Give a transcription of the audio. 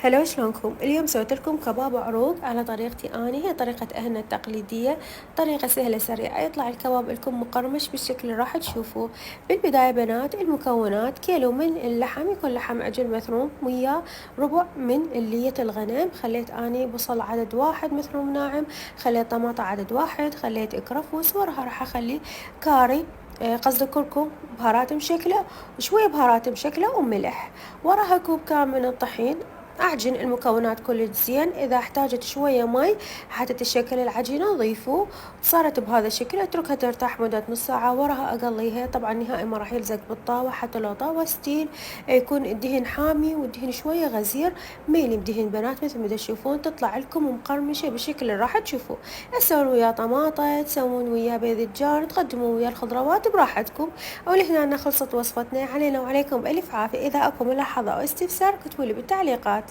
هلو شلونكم؟ اليوم سويت لكم كباب عروق على طريقتي أنا، هي طريقة أهلنا التقليدية، طريقة سهلة سريعة يطلع الكباب لكم مقرمش بالشكل اللي راح تشوفوه. بالبداية بنات المكونات: كيلو من اللحم، يكون لحم عجل مثروم، وياه ربع من اللية الغنم، خليت أني بصل عدد واحد مثروم ناعم، خليت طماطة عدد واحد، خليت كرفس، وراها راح أخلي كاري، قصد كركم، بهارات مشكلة وشوية بهارات مشكلة وملح. وراها كوب كامل من الطحين. أعجن المكونات كل زين، إذا احتاجت شوية مي حتى تتشكل العجينة ضيفوه. صارت بهذا الشكل أتركها ترتاح مدة نص ساعة، وراها أقليها. طبعا نهائي ما راح يلزق بالطاوة، حتى لو طاوة ستيل يكون الدهن حامي والدهن شوية غزير. ميلي بدهن بنات مثل ما تشوفون، تطلع لكم مقرمشة بالشكل اللي راح تشوفوه. تسوون وياه طماطة، تسوون وياه بيض الجار، تقدمون وياه الخضروات براحتكم. ولهنا خلصت وصفتنا، علينا وعليكم بألف عافية. إذا أكو ملاحظة أو استفسار كتبوا لي بالتعليقات.